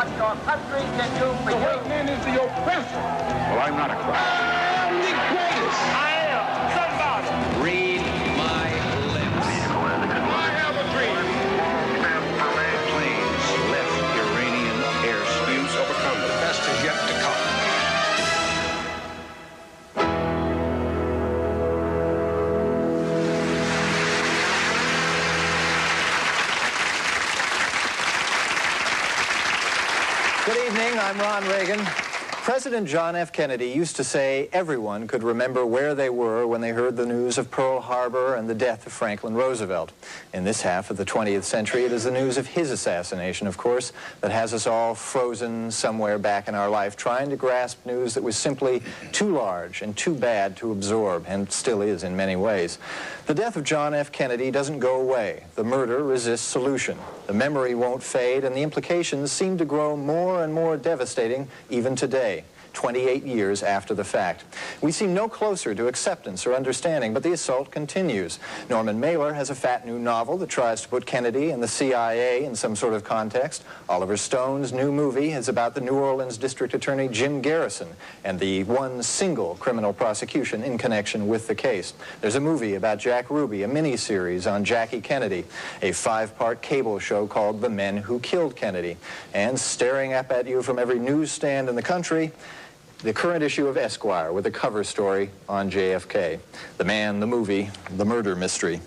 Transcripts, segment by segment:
what your country can do for you. The white man is the oppressor. Well, I'm not a crime. I'm the greatest. I am somebody. Read my lips. I have a dream. Planes left Iranian airspace. Overcome. The best is yet to come. Good evening, I'm Ron Reagan. President John F. Kennedy used to say everyone could remember where they were when they heard the news of Pearl Harbor and the death of Franklin Roosevelt. In this half of the 20th century, it is the news of his assassination, of course, that has us all frozen somewhere back in our life, trying to grasp news that was simply too large and too bad to absorb, and still is in many ways. The death of John F. Kennedy doesn't go away. The murder resists solution. The memory won't fade, and the implications seem to grow more and more devastating even today, 28 years after the fact. We seem no closer to acceptance or understanding, but the assault continues. Norman Mailer has a fat new novel that tries to put Kennedy and the CIA in some sort of context. Oliver Stone's new movie is about the New Orleans District Attorney Jim Garrison and the one single criminal prosecution in connection with the case. There's a movie about Jack Ruby, a miniseries on Jackie Kennedy, a 5-part cable show called The Men Who Killed Kennedy. And staring up at you from every newsstand in the country, the current issue of Esquire with a cover story on JFK. The man, the movie, the murder mystery.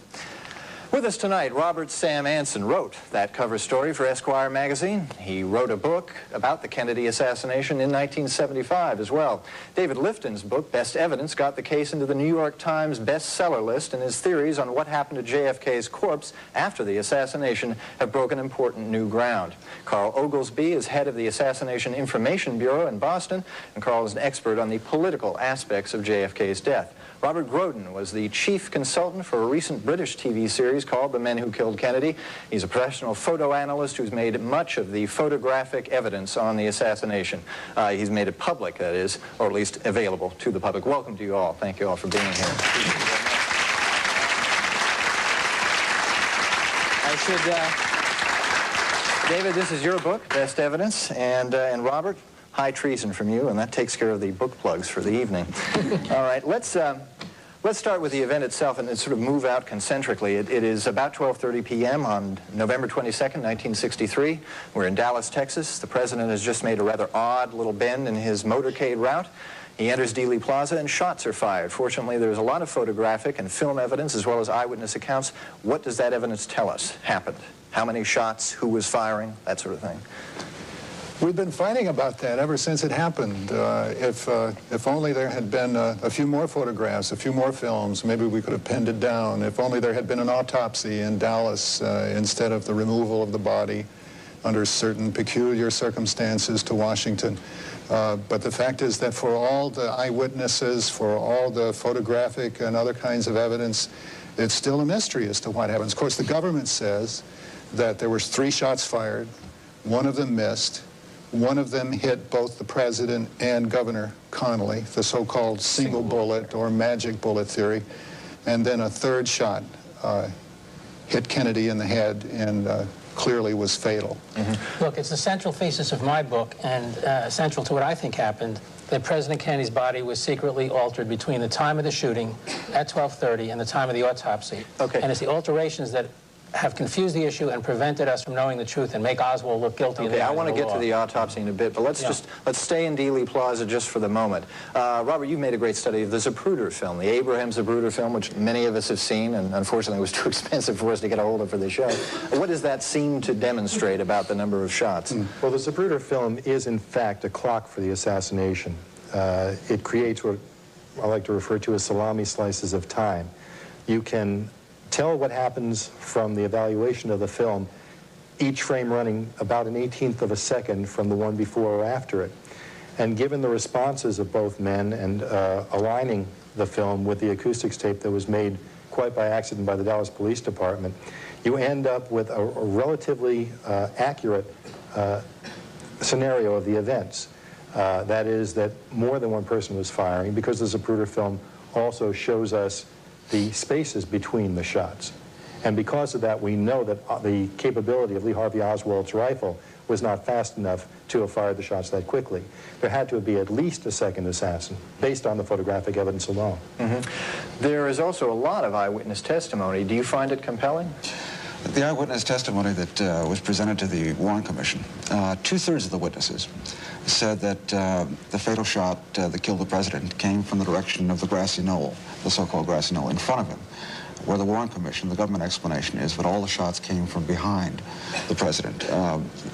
With us tonight, Robert Sam Anson wrote that cover story for Esquire magazine. He wrote a book about the Kennedy assassination in 1975 as well. David Lifton's book, Best Evidence, got the case into the New York Times bestseller list, and his theories on what happened to JFK's corpse after the assassination have broken important new ground. Carl Oglesby is head of the Assassination Information Bureau in Boston, and Carl is an expert on the political aspects of JFK's death. Robert Groden was the chief consultant for a recent British TV series called The Men Who Killed Kennedy. He's a professional photo analyst who's made much of the photographic evidence on the assassination. He's made it public, that is, or at least available to the public. Welcome to you all. Thank you all for being here. David, this is your book, Best Evidence, and Robert, high treason from you, and that takes care of the book plugs for the evening. All right, let's start with the event itself and sort of move out concentrically. It is about 12:30 p.m. on November 22nd, 1963. We're in Dallas, Texas. The president has just made a rather odd little bend in his motorcade route. He enters Dealey Plaza and shots are fired. Fortunately, there's a lot of photographic and film evidence as well as eyewitness accounts. What does that evidence tell us happened? How many shots? Who was firing? That sort of thing. We've been fighting about that ever since it happened. If only there had been a few more photographs, a few more films, maybe we could have pinned it down. If only there had been an autopsy in Dallas instead of the removal of the body under certain peculiar circumstances to Washington. But the fact is that for all the eyewitnesses, for all the photographic and other kinds of evidence, it's still a mystery as to what happens. Of course, the government says that there were 3 shots fired, one of them missed. One of them hit both the president and Governor Connally, the so-called single bullet or magic bullet theory. And then a 3rd shot hit Kennedy in the head and clearly was fatal. Mm-hmm. Look, it's the central thesis of my book and central to what I think happened, that President Kennedy's body was secretly altered between the time of the shooting at 12:30 and the time of the autopsy. Okay. And it's the alterations that have confused the issue and prevented us from knowing the truth and make Oswald look guilty. Okay, I want to get to the autopsy in a bit, but let's stay in Dealey Plaza just for the moment. Robert, you've made a great study of the Zapruder film, the Abraham Zapruder film, which many of us have seen, and unfortunately was too expensive for us to get a hold of for the show. What does that seem to demonstrate about the number of shots? Well, the Zapruder film is, in fact, a clock for the assassination. It creates what I like to refer to as salami slices of time. You can tell what happens from the evaluation of the film, each frame running about an 1/18 of a second from the one before or after it. And given the responses of both men and aligning the film with the acoustics tape that was made quite by accident by the Dallas Police Department, you end up with a relatively accurate scenario of the events. That is that more than one person was firing, because the Zapruder film also shows us the spaces between the shots. And because of that, we know that the capability of Lee Harvey Oswald's rifle was not fast enough to have fired the shots that quickly. There had to be at least a second assassin, based on the photographic evidence alone. There is also a lot of eyewitness testimony. Do you find it compelling? The eyewitness testimony that was presented to the Warren Commission, two-thirds of the witnesses said that the fatal shot that killed the president came from the direction of the grassy knoll, the so-called grassy knoll, in front of him, where the Warren Commission, the government explanation is that all the shots came from behind the president.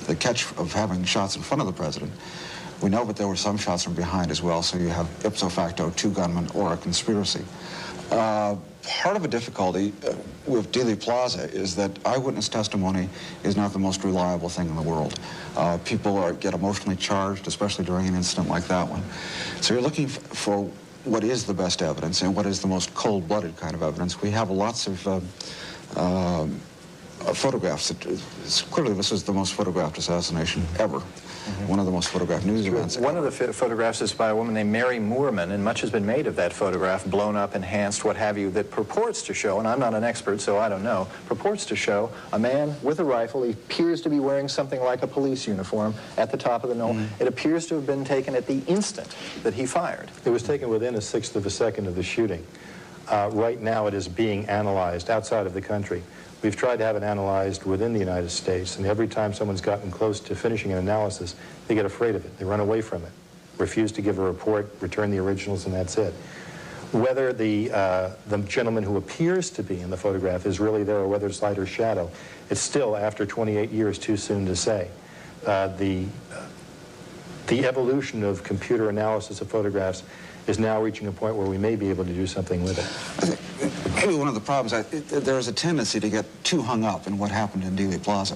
The catch of having shots in front of the president, we know that there were some shots from behind as well, so you have ipso facto two gunmen or a conspiracy. Part of the difficulty with Dealey Plaza is that eyewitness testimony is not the most reliable thing in the world. People get emotionally charged, especially during an incident like that one. So you're looking for what is the best evidence and what is the most cold-blooded kind of evidence. We have lots of photographs. Clearly, this is the most photographed assassination ever. One of the most photographed news events. One of the photographs is by a woman named Mary Moorman, and much has been made of that photograph, blown up, enhanced, what have you, that purports to show, and I'm not an expert, so I don't know, purports to show a man with a rifle. He appears to be wearing something like a police uniform at the top of the knoll. It appears to have been taken at the instant that he fired. It was taken within a sixth of a second of the shooting. Right now it is being analyzed outside of the country. We've tried to have it analyzed within the United States, and every time someone's gotten close to finishing an analysis, they get afraid of it. They run away from it, refuse to give a report, return the originals, and that's it. Whether the gentleman who appears to be in the photograph is really there or whether it's light or shadow, it's still, after 28 years, too soon to say. The evolution of computer analysis of photographs is now reaching a point where we may be able to do something with it. Maybe one of the problems, there is a tendency to get too hung up in what happened in Dealey Plaza,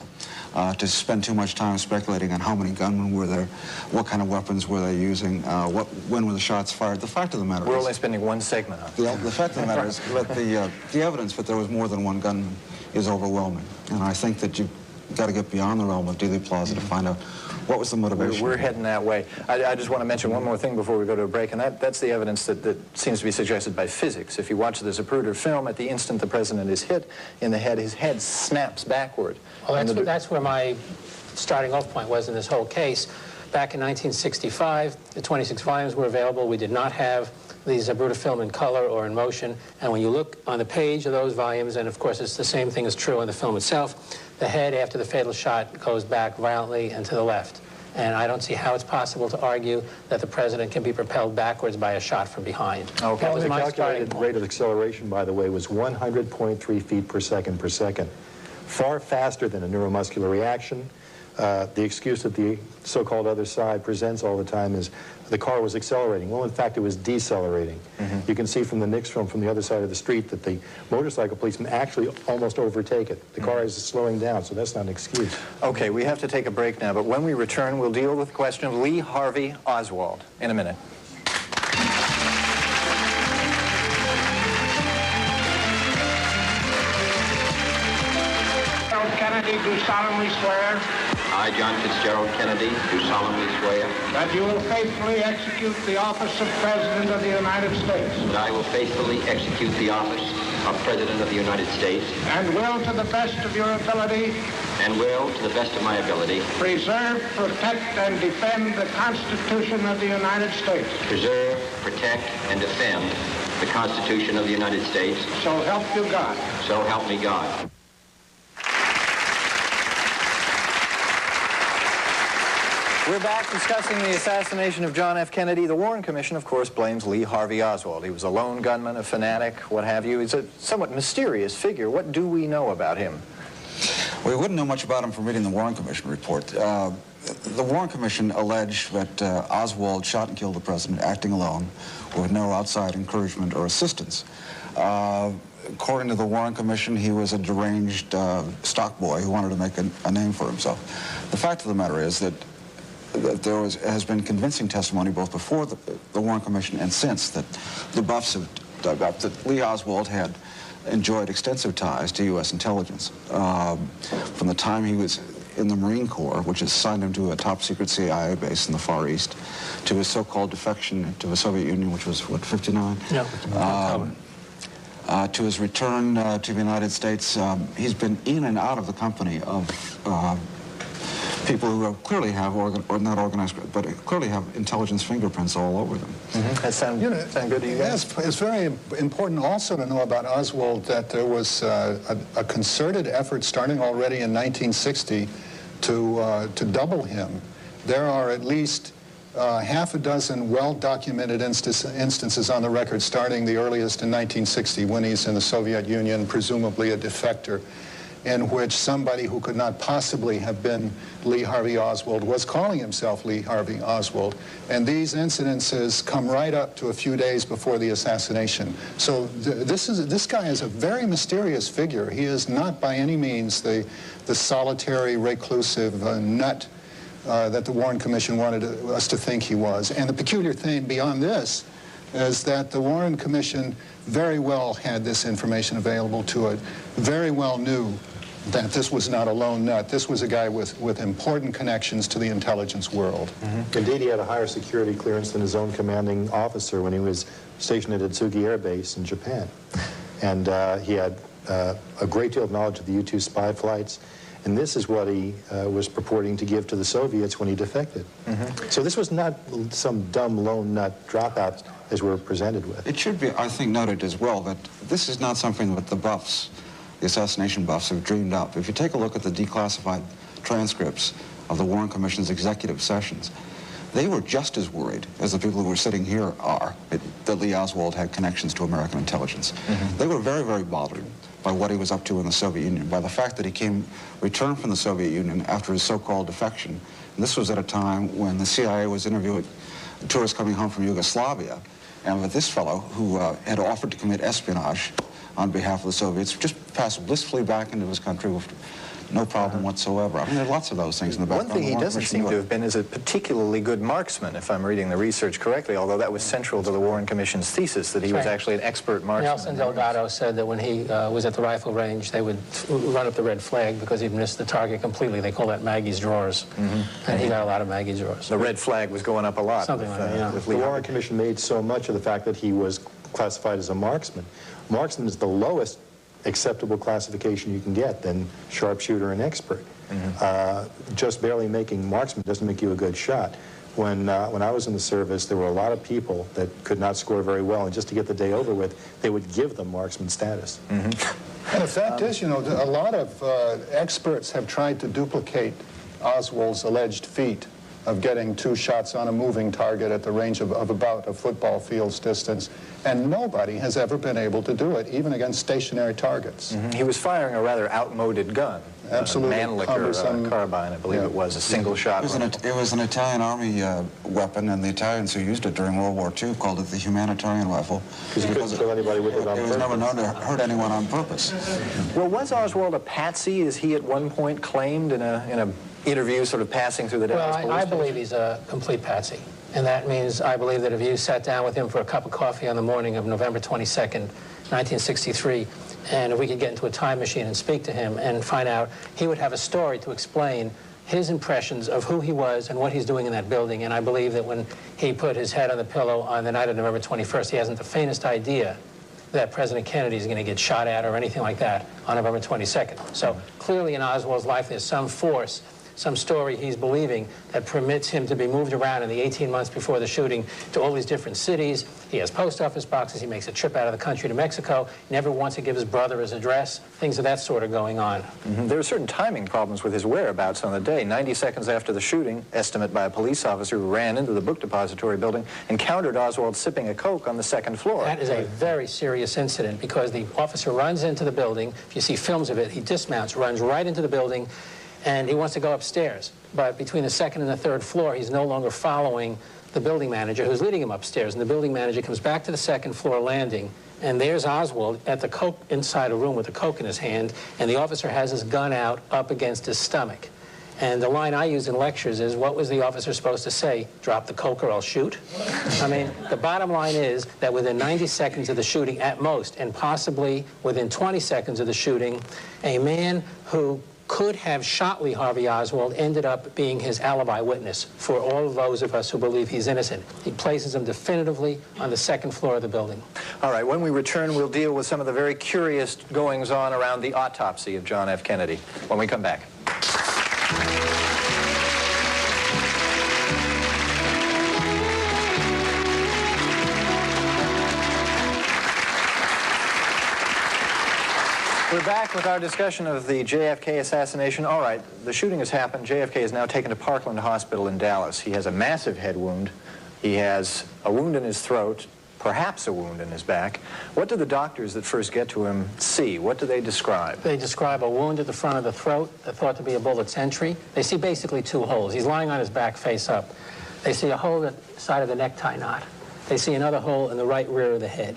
to spend too much time speculating on how many gunmen were there, what kind of weapons were they using, when were the shots fired. The fact of the matter is... We're only spending one segment on it. The fact of the matter is that the evidence that there was more than one gunman is overwhelming. And I think that you've got to get beyond the realm of Dealey Plaza to find out what was the motivation. We're heading that way. I just want to mention one more thing before we go to a break, and that's the evidence that seems to be suggested by physics. If you watch the Zapruder film, at the instant the president is hit in the head, his head snaps backward. Well, that's where my starting off point was in this whole case. Back in 1965, the 26 volumes were available. We did not have the Zapruder film in color or in motion, and when you look on the page of those volumes, and of course it's the same thing is true in the film itself, the head after the fatal shot goes back violently and to the left. And I don't see how it's possible to argue that the president can be propelled backwards by a shot from behind. Okay. That was The my calculated starting rate point. of acceleration, by the way, was 100.3 feet per second per second. Far faster than a neuromuscular reaction. The excuse that the so-called other side presents all the time is the car was accelerating. Well, in fact, it was decelerating. You can see from the Nix film from the other side of the street that the motorcycle policemen actually almost overtake it. The car is slowing down, so that's not an excuse. Okay, we have to take a break now, but when we return, we'll deal with the question of Lee Harvey Oswald in a minute. Kennedy, do solemnly swear I, John Fitzgerald Kennedy, do solemnly swear that you will faithfully execute the office of President of the United States that I will faithfully execute the office of President of the United States and will, to the best of your ability, and will, to the best of my ability, preserve, protect, and defend the Constitution of the United States. preserve, protect, and defend the Constitution of the United States. So help you God. So help me God. We're back discussing the assassination of John F. Kennedy. The Warren Commission, of course, blames Lee Harvey Oswald. He was a lone gunman, a fanatic, what have you. He's a somewhat mysterious figure. What do we know about him? We wouldn't know much about him from reading the Warren Commission report. The Warren Commission alleged that Oswald shot and killed the president acting alone with no outside encouragement or assistance. According to the Warren Commission, he was a deranged stock boy who wanted to make a name for himself. The fact of the matter is that there has been convincing testimony both before the Warren Commission and since that the buffs have dug up that Lee Oswald had enjoyed extensive ties to U.S. intelligence. From the time he was in the Marine Corps, which assigned him to a top-secret CIA base in the Far East, to his so-called defection to the Soviet Union, which was, what, 59? No. to his return to the United States, he's been in and out of the company of people who clearly have, or not organized, but clearly have intelligence fingerprints all over them. That sound good to you guys? Yes, it's very important also to know about Oswald that there was a concerted effort starting already in 1960 to double him. There are at least half a dozen well-documented instances on the record, starting the earliest in 1960 when he's in the Soviet Union, presumably a defector, in which somebody who could not possibly have been Lee Harvey Oswald was calling himself Lee Harvey Oswald. And these incidences come right up to a few days before the assassination. So this guy is a very mysterious figure. He is not by any means the solitary, reclusive nut that the Warren Commission wanted us to think he was. And the peculiar thing beyond this is that the Warren Commission very well had this information available to it, very well knew that this was not a lone nut. This was a guy with important connections to the intelligence world. Indeed, he had a higher security clearance than his own commanding officer when he was stationed at Atsugi Air Base in Japan. And he had a great deal of knowledge of the U-2 spy flights. And this is what he was purporting to give to the Soviets when he defected. So this was not some dumb lone nut dropout as we're presented with. It should be, I think, noted as well that this is not something that the buffs, the assassination buffs, have dreamed up. If you take a look at the declassified transcripts of the Warren Commission's executive sessions, they were just as worried as the people who were sitting here are that Lee Oswald had connections to American intelligence. They were very, very bothered by what he was up to in the Soviet Union, by the fact that he returned from the Soviet Union after his so-called defection. And this was at a time when the CIA was interviewing tourists coming home from Yugoslavia, and with this fellow who had offered to commit espionage on behalf of the Soviets, just passed blissfully back into his country with no problem whatsoever. I mean, there are lots of those things in the background. One thing he doesn't seem to have been is a particularly good marksman, if I'm reading the research correctly, although that was central to the Warren Commission's thesis, that he was actually an expert marksman. Nelson Delgado said that when he was at the rifle range, they would run up the red flag because he'd missed the target completely. They call that Maggie's drawers. And he got a lot of Maggie's drawers. The red flag was going up a lot. Something like that, yeah. The Warren Commission made so much of the fact that he was classified as a marksman. Marksman is the lowest acceptable classification you can get than sharpshooter and expert. Just barely making marksman doesn't make you a good shot. When I was in the service, there were a lot of people that could not score very well, and just to get the day over with, they would give them marksman status. And the fact is, you know, a lot of experts have tried to duplicate Oswald's alleged feat of getting 2 shots on a moving target at the range of about a football field's distance, and nobody has ever been able to do it, even against stationary targets. He was firing a rather outmoded gun. Absolutely. Mannlicher carbine, I believe it was, a single-shot rifle. It was an Italian Army weapon, and the Italians who used it during World War II called it the humanitarian rifle. Because you couldn't kill anybody with it on purpose. It was never known to hurt anyone on purpose. Well, was Oswald a patsy, as he at one point claimed in a interview sort of passing through the Dallas police Well, I station? believe he's a complete patsy. And that means I believe that if you sat down with him for a cup of coffee on the morning of November 22nd, 1963, and if we could get into a time machine and speak to him and find out, he would have a story to explain his impressions of who he was and what he's doing in that building. And I believe that when he put his head on the pillow on the night of November 21st, he hasn't the faintest idea that President Kennedy is going to get shot at or anything like that on November 22nd. So clearly in Oswald's life, there's some force, some story he's believing that permits him to be moved around in the 18 months before the shooting to all these different cities. He has post office boxes. He makes a trip out of the country to Mexico. Never wants to give his brother his address. Things of that sort are going on. There are certain timing problems with his whereabouts on the day. 90 seconds after the shooting, estimate by a police officer who ran into the book depository building, encountered Oswald sipping a Coke on the 2nd floor. That is a very serious incident because the officer runs into the building. If you see films of it, he dismounts, runs right into the building, and he wants to go upstairs. But between the 2nd and the 3rd floor, he's no longer following the building manager who's leading him upstairs. And the building manager comes back to the 2nd floor landing, and there's Oswald at the Coke, inside a room with a Coke in his hand, and the officer has his gun out up against his stomach. And the line I use in lectures is, what was the officer supposed to say? Drop the Coke or I'll shoot? I mean, the bottom line is that within 90 seconds of the shooting at most, and possibly within 20 seconds of the shooting, a man who could have shot Lee Harvey Oswald ended up being his alibi witness for all of those of us who believe he's innocent. He places him definitively on the second floor of the building. All right, when we return, we'll deal with some of the very curious goings-on around the autopsy of John F. Kennedy when we come back. We're back with our discussion of the JFK assassination. All right, the shooting has happened. JFK is now taken to Parkland Hospital in Dallas. He has a massive head wound. He has a wound in his throat, perhaps a wound in his back. What do the doctors that first get to him see? What do they describe? They describe a wound at the front of the throat, thought to be a bullet's entry. They see basically two holes. He's lying on his back face up. They see a hole at the side of the necktie knot. They see another hole in the right rear of the head.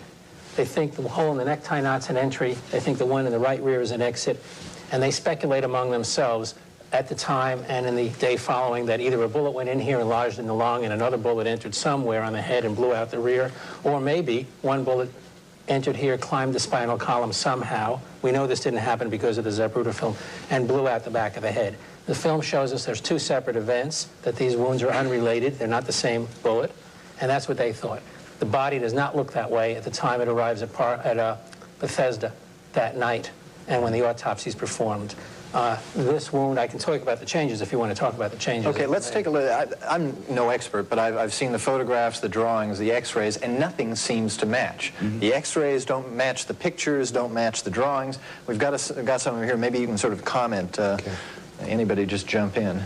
They think the hole in the necktie knot's an entry. They think the one in the right rear is an exit. And they speculate among themselves at the time and in the day following that either a bullet went in here and lodged in the lung and another bullet entered somewhere on the head and blew out the rear, or maybe one bullet entered here, climbed the spinal column somehow. We know this didn't happen because of the Zapruder film, and blew out the back of the head. The film shows us there's two separate events, that these wounds are unrelated. They're not the same bullet, and that's what they thought. The body does not look that way at the time it arrives at Bethesda that night and when the autopsy is performed. This wound, I can talk about the changes if you want to talk about the changes. Okay, let's take a look. I'm no expert, but I've seen the photographs, the drawings, the x-rays, and nothing seems to match. The x-rays don't match the pictures, don't match the drawings. We've got some over here. Maybe you can sort of comment. Anybody just jump in.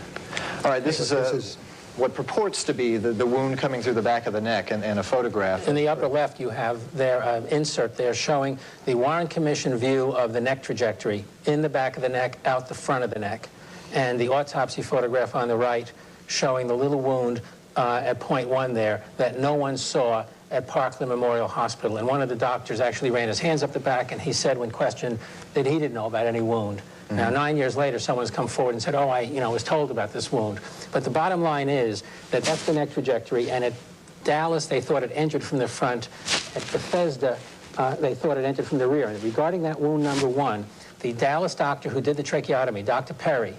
All right, this is what purports to be the wound coming through the back of the neck and a photograph. In the upper left, you have their insert there showing the Warren Commission view of the neck trajectory in the back of the neck, out the front of the neck. And the autopsy photograph on the right showing the little wound at point 1 there that no one saw at Parkland Memorial Hospital. And one of the doctors actually ran his hands up the back, and he said when questioned that he didn't know about any wound. Now, 9 years later, someone's come forward and said, oh, I was told about this wound. But the bottom line is that that's the neck trajectory, and at Dallas, they thought it entered from the front. At Bethesda, they thought it entered from the rear. And regarding that wound number 1, the Dallas doctor who did the tracheotomy, Dr. Perry,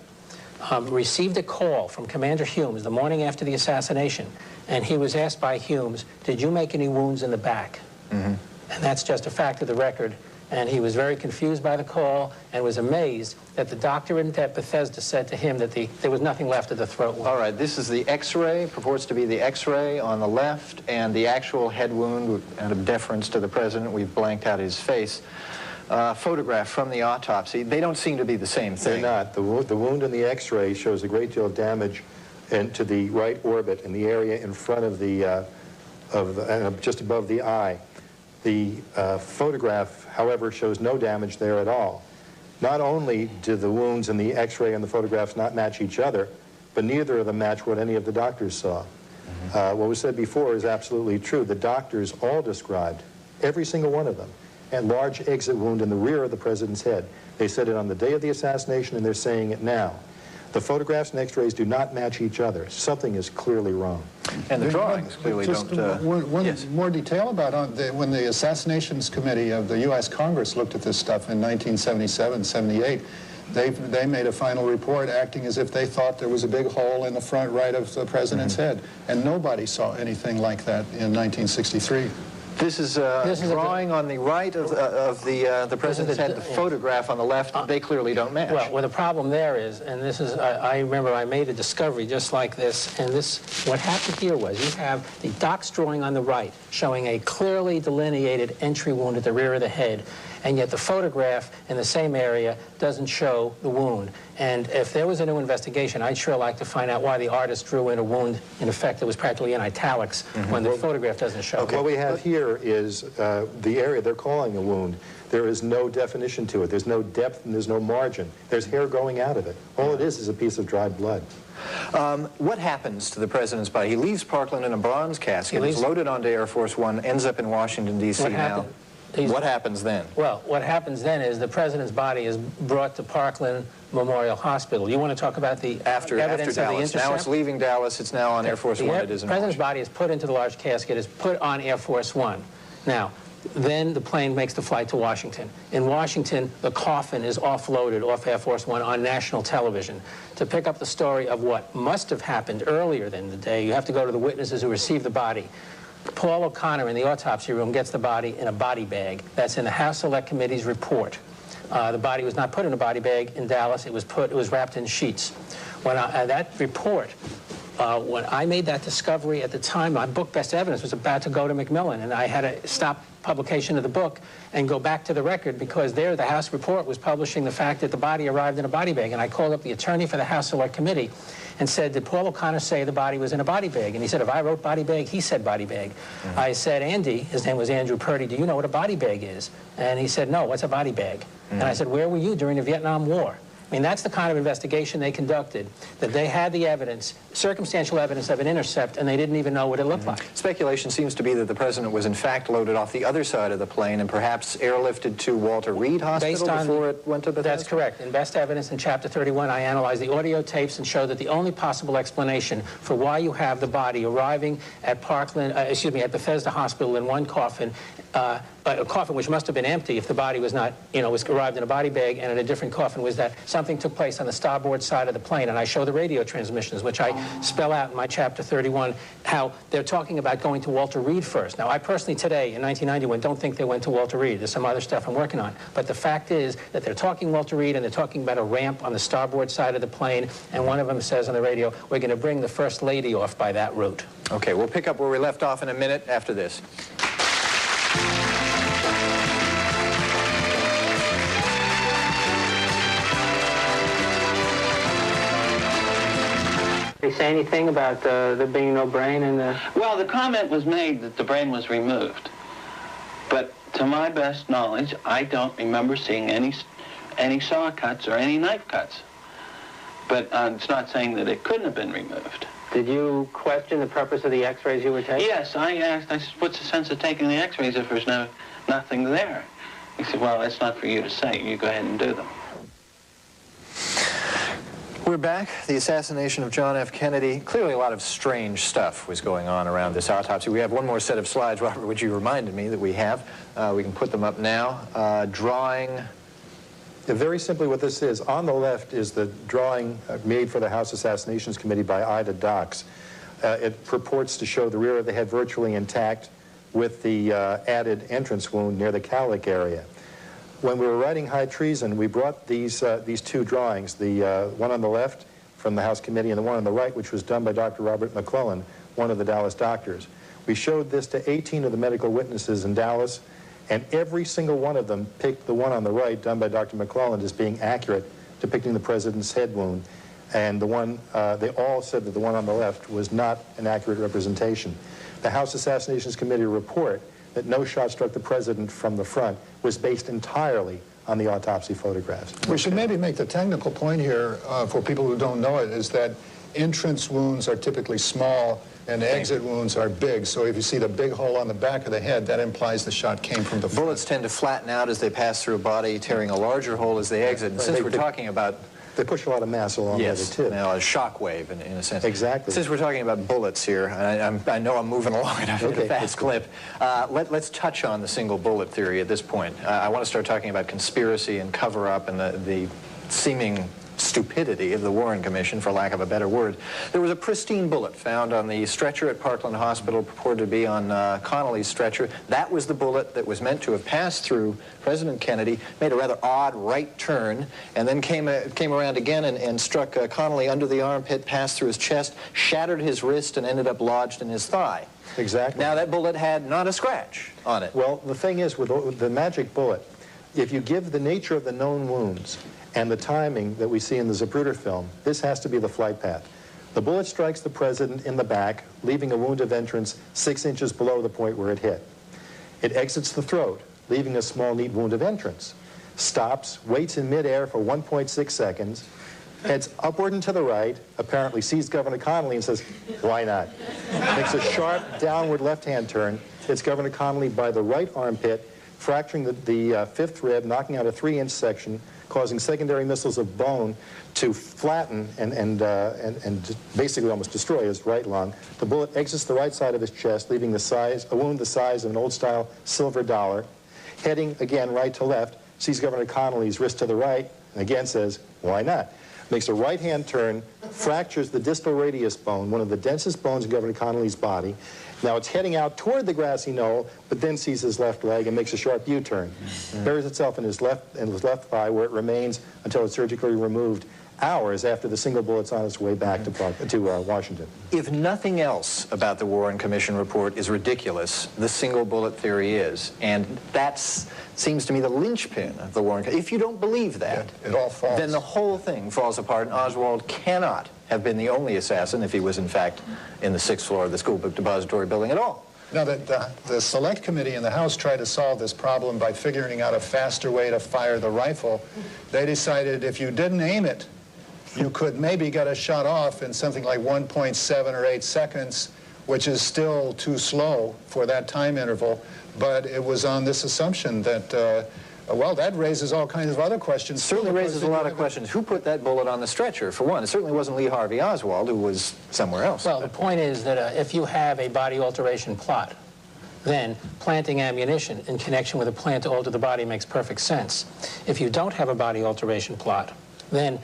received a call from Commander Humes the morning after the assassination, and he was asked by Humes, did you make any wounds in the back? And that's just a fact of the record. And he was very confused by the call and was amazed that the doctor at Bethesda said to him that there was nothing left of the throat wound. All right, this is the x-ray, purports to be the x-ray on the left, and the actual head wound, out of deference to the president, we've blanked out his face. Photograph from the autopsy. They don't seem to be the same thing. They're not. The wound in the x-ray shows a great deal of damage to the right orbit in the area in front of just above the eye. The photograph, however, shows no damage there at all. Not only do the wounds in the x-ray and the photographs not match each other, but neither of them match what any of the doctors saw. What was said before is absolutely true. The doctors all described, every single one of them, a large exit wound in the rear of the president's head. They said it on the day of the assassination, and they're saying it now. The photographs and x-rays do not match each other. Something is clearly wrong. And the drawings clearly don't... One more detail about when the Assassinations Committee of the U.S. Congress looked at this stuff in 1977, 78, they made a final report acting as if they thought there was a big hole in the front right of the president's head. And nobody saw anything like that in 1963. This is a drawing on the right of the president's head, the photograph on the left. They clearly don't match. Well, the problem there is, and this is, I remember I made a discovery just like this, and what happened here was you have the doc's drawing on the right showing a clearly delineated entry wound at the rear of the head, and yet the photograph in the same area doesn't show the wound. And if there was a new investigation, I'd sure like to find out why the artist drew in a wound, in effect, that was practically in italics when the photograph doesn't show. Okay. What we have here is the area they're calling a wound. There is no definition to it. There's no depth and there's no margin. There's hair going out of it. All it is a piece of dried blood. What happens to the president's body? He leaves Parkland in a bronze casket. He's loaded onto Air Force One, ends up in Washington, D.C. now. What happens then? Well, what happens then is the president's body is brought to Parkland Memorial Hospital. You want to talk about the evidence of the intercept? Now it's leaving Dallas. It's now on Air Force One. It is in Washington. The president's body is put into the large casket, is put on Air Force One. Now, Then the plane makes the flight to Washington. In Washington, the coffin is offloaded off Air Force One on national television. To pick up the story of what must have happened earlier than the day, you have to go to the witnesses who received the body. Paul O'Connor in the autopsy room gets the body in a body bag. That's in the House Select Committee's report. The body was not put in a body bag in Dallas. It was wrapped in sheets. When that report, when I made that discovery at the time, my book, Best Evidence, was about to go to Macmillan, and I had to stop publication of the book and go back to the record, because there the House report was publishing the fact that the body arrived in a body bag. And I called up the attorney for the House Select Committee and said, did Paul O'Connor say the body was in a body bag? And he said, if I wrote body bag, he said body bag. Mm-hmm. I said, Andy, his name was Andrew Purdy, do you know what a body bag is? And he said, no, what's a body bag? Mm-hmm. And I said, where were you during the Vietnam War? I mean, that's the kind of investigation they conducted, that they had the evidence, circumstantial evidence of an intercept, and they didn't even know what it looked like. Speculation seems to be that the president was in fact loaded off the other side of the plane and perhaps airlifted to Walter Reed Hospital before it went to Bethesda? That's correct. In Best Evidence in Chapter 31, I analyzed the audio tapes and showed that the only possible explanation for why you have the body arriving at at Bethesda Hospital in one coffin, a coffin which must have been empty if the body was not, was arrived in a body bag, and in a different coffin, was that something took place on the starboard side of the plane. And I show the radio transmissions, which I spell out in my Chapter 31, how they're talking about going to Walter Reed first. Now, I personally today, in 1991, don't think they went to Walter Reed. There's some other stuff I'm working on. But the fact is that they're talking Walter Reed, and they're talking about a ramp on the starboard side of the plane, and one of them says on the radio, we're going to bring the First Lady off by that route. Okay, we'll pick up where we left off in a minute after this. They say anything about there being no brain in the... Well, the comment was made that the brain was removed. But to my best knowledge, I don't remember seeing any saw cuts or any knife cuts. But it's not saying that it couldn't have been removed. Did you question the purpose of the x-rays you were taking? Yes, I asked, I said, what's the sense of taking the x-rays if there's nothing there? He said, well, that's not for you to say. You go ahead and do them. We're back. The assassination of John F. Kennedy. Clearly a lot of strange stuff was going on around this autopsy. We have one more set of slides, Robert, which you reminded me that we have. We can put them up now. Drawing. Very simply what this is, on the left is the drawing made for the House Assassinations Committee by Ida Docks. It purports to show the rear of the head virtually intact with the added entrance wound near the cowlick area. When we were writing High Treason, we brought these two drawings, the one on the left from the House Committee and the one on the right, which was done by Dr. Robert McClellan, one of the Dallas doctors. We showed this to 18 of the medical witnesses in Dallas, and every single one of them picked the one on the right, done by Dr. McClellan, as being accurate, depicting the president's head wound. And the one, they all said that the one on the left was not an accurate representation. The House Assassinations Committee report that no shot struck the president from the front was based entirely on the autopsy photographs. We should maybe make the technical point here for people who don't know it, is that entrance wounds are typically small and exit wounds are big. So if you see the big hole on the back of the head, that implies the shot came from the front. Bullets tend to flatten out as they pass through a body, tearing a larger hole as they exit. And since we're talking about... They push a lot of mass along with it, too. Yes, a shock wave in a sense. Exactly. Since we're talking about bullets here, I know I'm moving along at a fast clip, let's touch on the single bullet theory at this point. I want to start talking about conspiracy and cover-up and the seeming stupidity of the Warren Commission, for lack of a better word. There was a pristine bullet found on the stretcher at Parkland Hospital, purported to be on Connolly's stretcher. That was the bullet that was meant to have passed through President Kennedy, made a rather odd right turn, and then came around again and struck Connolly under the armpit, passed through his chest, shattered his wrist, and ended up lodged in his thigh. Exactly. Now, that bullet had not a scratch on it. Well, the thing is, with the magic bullet, if you give the nature of the known wounds and the timing that we see in the Zapruder film, this has to be the flight path. The bullet strikes the president in the back, leaving a wound of entrance 6 inches below the point where it hit. It exits the throat, leaving a small, neat wound of entrance. Stops, waits in midair for 1.6 seconds, heads upward and to the right, apparently sees Governor Connolly and says, why not? Makes a sharp downward left-hand turn, hits Governor Connolly by the right armpit, fracturing the fifth rib, knocking out a 3-inch section, causing secondary missiles of bone to flatten and basically almost destroy his right lung. The bullet exits the right side of his chest, leaving a wound the size of an old-style silver dollar. Heading again right to left, sees Governor Connolly's wrist to the right, and again says, why not? Makes a right-hand turn, fractures the distal radius bone, one of the densest bones in Governor Connolly's body. Now it's heading out toward the grassy knoll, but then sees his left leg and makes a sharp U-turn. Buries itself in his left thigh, where it remains until it's surgically removed hours after the single bullet's on its way back to Washington. If nothing else about the Warren Commission report is ridiculous, the single bullet theory is. And that seems to me the linchpin of the Warren Commission. If you don't believe that, it all falls. Then the whole thing falls apart, and Oswald cannot have been the only assassin if he was, in fact, in the 6th floor of the school book depository building at all. Now, the Select Committee in the House tried to solve this problem by figuring out a faster way to fire the rifle. They decided if you didn't aim it, you could maybe get a shot off in something like 1.7 or 8 seconds, which is still too slow for that time interval. But it was on this assumption that, well, that raises all kinds of other questions. Certainly raises a lot of questions. Who put that bullet on the stretcher, for one? It certainly wasn't Lee Harvey Oswald, who was somewhere else. Well, the point is that if you have a body alteration plot, then planting ammunition in connection with a plan to alter the body makes perfect sense. If you don't have a body alteration plot, then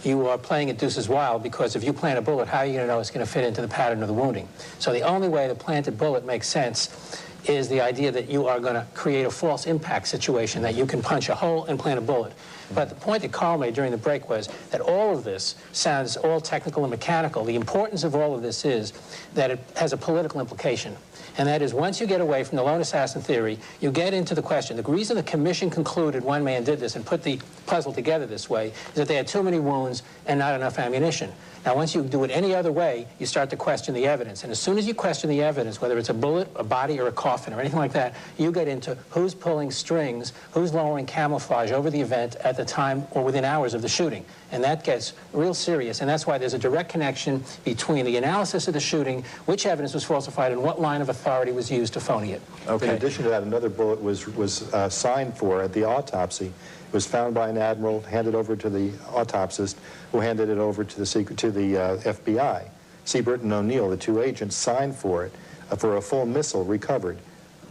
you are playing at deuces wild, because if you plant a bullet, how are you going to know it's going to fit into the pattern of the wounding? So the only way the planted bullet makes sense is the idea that you are going to create a false impact situation, that you can punch a hole and plant a bullet. But the point that Carl made during the break was that all of this sounds all technical and mechanical. The importance of all of this is that it has a political implication. And that is, once you get away from the lone assassin theory, you get into the question. The reason the commission concluded one man did this and put the puzzle together this way is that they had too many wounds and not enough ammunition. Now, once you do it any other way, you start to question the evidence. And as soon as you question the evidence, whether it's a bullet, a body, or a coffin, or anything like that, you get into who's pulling strings, who's lowering camouflage over the event at the time or within hours of the shooting. And that gets real serious. And that's why there's a direct connection between the analysis of the shooting, which evidence was falsified, and what line of authority was used to phony it. Okay. In addition to that, another bullet was signed for at the autopsy. It was found by an admiral, handed over to the autopsist, who handed it over to the FBI. Siebert and O'Neill, the two agents, signed for it for a full missile recovered.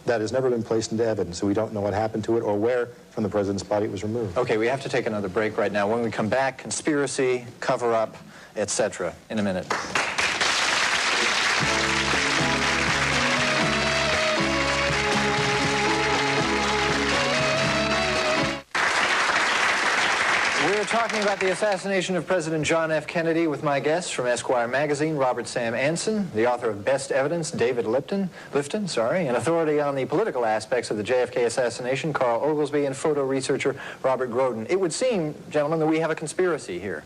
That has never been placed into evidence, so we don't know what happened to it or where from the president's body it was removed. Okay, we have to take another break right now. When we come back, conspiracy, cover-up, etc. in a minute. We're talking about the assassination of President John F. Kennedy with my guests from Esquire magazine, Robert Sam Anson, the author of Best Evidence, David Lifton, an authority on the political aspects of the JFK assassination, Carl Oglesby, and photo researcher Robert Groden. It would seem, gentlemen, that we have a conspiracy here.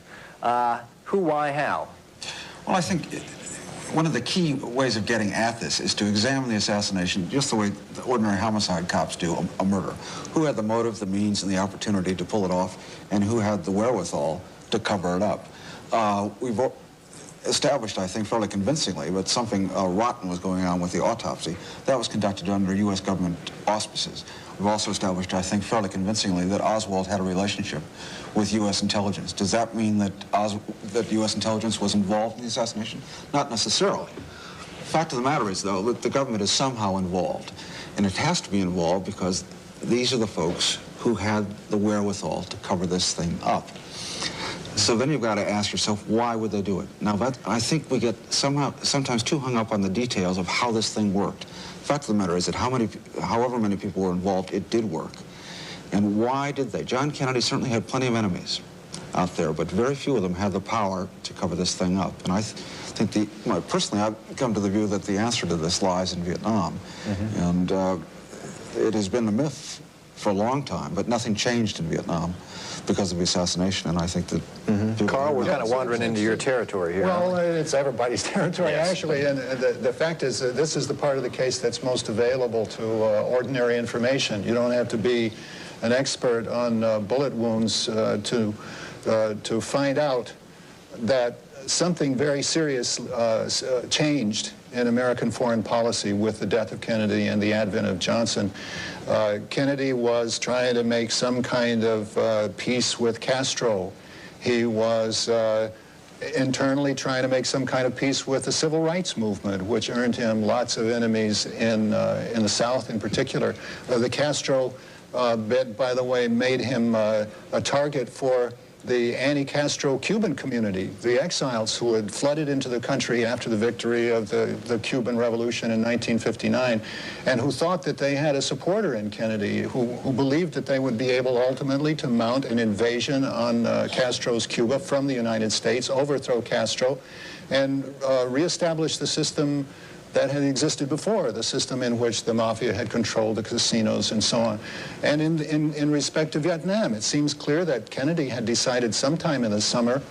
Who, why, how? Well, I think one of the key ways of getting at this is to examine the assassination just the way the ordinary homicide cops do a murder. Who had the motive, the means, and the opportunity to pull it off, and who had the wherewithal to cover it up. We've established, I think, fairly convincingly, but something rotten was going on with the autopsy. That was conducted under U.S. government auspices. We've also established, I think, fairly convincingly that Oswald had a relationship with U.S. intelligence. Does that mean that U.S. intelligence was involved in the assassination? Not necessarily. The fact of the matter is, though, that the government is somehow involved. And it has to be involved because these are the folks who had the wherewithal to cover this thing up. So then you've got to ask yourself, why would they do it? Now, I think we get sometimes too hung up on the details of how this thing worked. The fact of the matter is that however many people were involved, it did work. And why did they? John Kennedy certainly had plenty of enemies out there, but very few of them had the power to cover this thing up. And I think personally, I've come to the view that the answer to this lies in Vietnam. And it has been a myth for a long time, but nothing changed in Vietnam because of the assassination, and I think that... Carl, we're kind of wandering into your territory here. Well, it's everybody's territory, actually, and the fact is this is the part of the case that's most available to ordinary information. You don't have to be an expert on bullet wounds to find out that something very serious changed in American foreign policy with the death of Kennedy and the advent of Johnson. Kennedy was trying to make some kind of peace with Castro. He was internally trying to make some kind of peace with the civil rights movement, which earned him lots of enemies in the South in particular. The Castro bit, by the way, made him a target for the anti-Castro Cuban community, the exiles who had flooded into the country after the victory of the Cuban Revolution in 1959, and who thought that they had a supporter in Kennedy, who believed that they would be able ultimately to mount an invasion on Castro's Cuba from the United States, overthrow Castro, and reestablish the system that had existed before, the system in which the mafia had controlled the casinos and so on. And in respect to Vietnam, it seems clear that Kennedy had decided sometime in the summer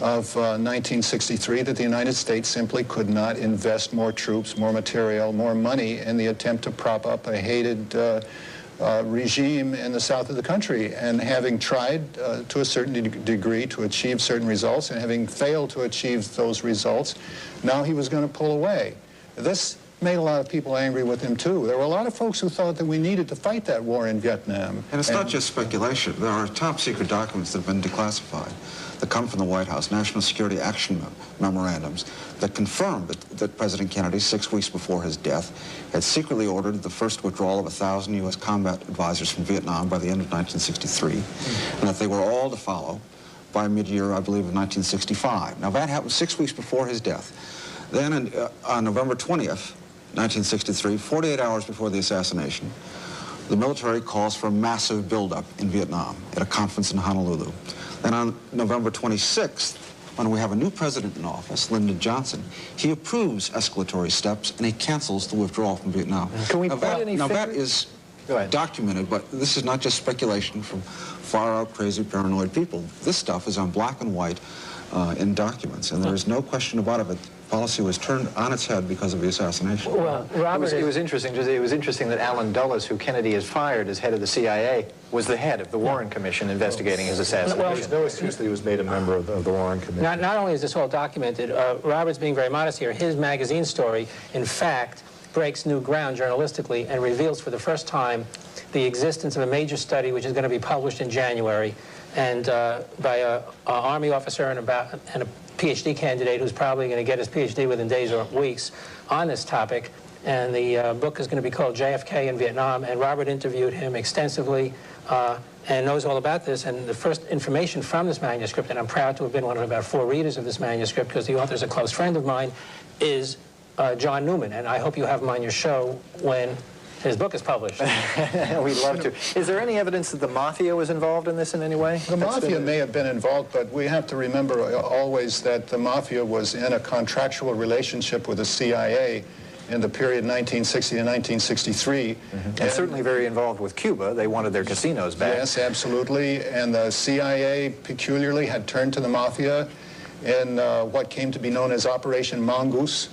of 1963 that the United States simply could not invest more troops, more material, more money in the attempt to prop up a hated regime in the south of the country. And having tried to a certain degree to achieve certain results, and having failed to achieve those results, now he was going to pull away. This made a lot of people angry with him, too. There were a lot of folks who thought that we needed to fight that war in Vietnam. And it's not just speculation. There are top-secret documents that have been declassified that come from the White House, national security action memorandums, that confirm that President Kennedy, 6 weeks before his death, had secretly ordered the first withdrawal of 1,000 U.S. combat advisors from Vietnam by the end of 1963, and that they were all to follow by mid-year, I believe, of 1965. Now, that happened 6 weeks before his death. Then on November 20th, 1963, 48 hours before the assassination, the military calls for a massive buildup in Vietnam at a conference in Honolulu. Then on November 26th, when we have a new president in office, Lyndon Johnson, he approves escalatory steps and he cancels the withdrawal from Vietnam. Can we point any Now that figures? is documented, but this is not just speculation from far-out, crazy, paranoid people. This stuff is on black and white in documents, and there is no question about it. Policy was turned on its head because of the assassination. Well, Robert, it was interesting that Allen Dulles, who Kennedy has fired as head of the CIA, was the head of the Warren Commission investigating his assassination. Well, there's no excuse that he was made a member of the Warren Commission. Not only is this all documented, Robert's being very modest here. His magazine story, in fact, breaks new ground journalistically and reveals for the first time the existence of a major study which is going to be published in January, and by an Army officer and a PhD candidate who's probably going to get his PhD within days or weeks on this topic. And the book is going to be called JFK in Vietnam, and Robert interviewed him extensively and knows all about this. And the first information from this manuscript, and I'm proud to have been one of about 4 readers of this manuscript because the author's a close friend of mine, is John Newman. And I hope you have him on your show when his book is published. We'd love to. Is there any evidence that the Mafia was involved in this in any way? The Mafia may have been involved, but we have to remember always that the Mafia was in a contractual relationship with the CIA in the period 1960 to 1963. And certainly very involved with Cuba. They wanted their casinos back. Yes, absolutely. And the CIA peculiarly had turned to the Mafia in what came to be known as Operation Mongoose,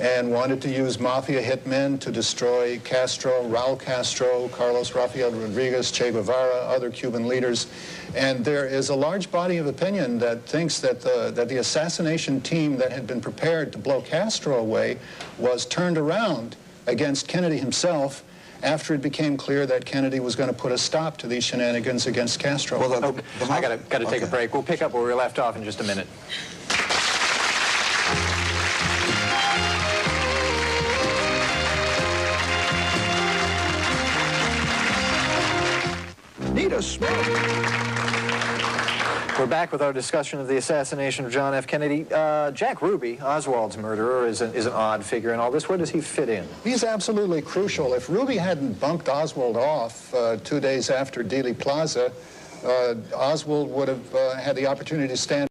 and wanted to use Mafia hitmen to destroy Castro, Raul Castro, Carlos Rafael Rodriguez, Che Guevara, other Cuban leaders. And there is a large body of opinion that thinks that the assassination team that had been prepared to blow Castro away was turned around against Kennedy himself after it became clear that Kennedy was going to put a stop to these shenanigans against Castro. Well, I got to take a break. We'll pick up where we left off in just a minute. Need a smoke. We're back with our discussion of the assassination of John F. Kennedy. Jack Ruby, Oswald's murderer, is an odd figure in all this. Where does he fit in? He's absolutely crucial. If Ruby hadn't bumped Oswald off 2 days after Dealey Plaza, Oswald would have had the opportunity to stand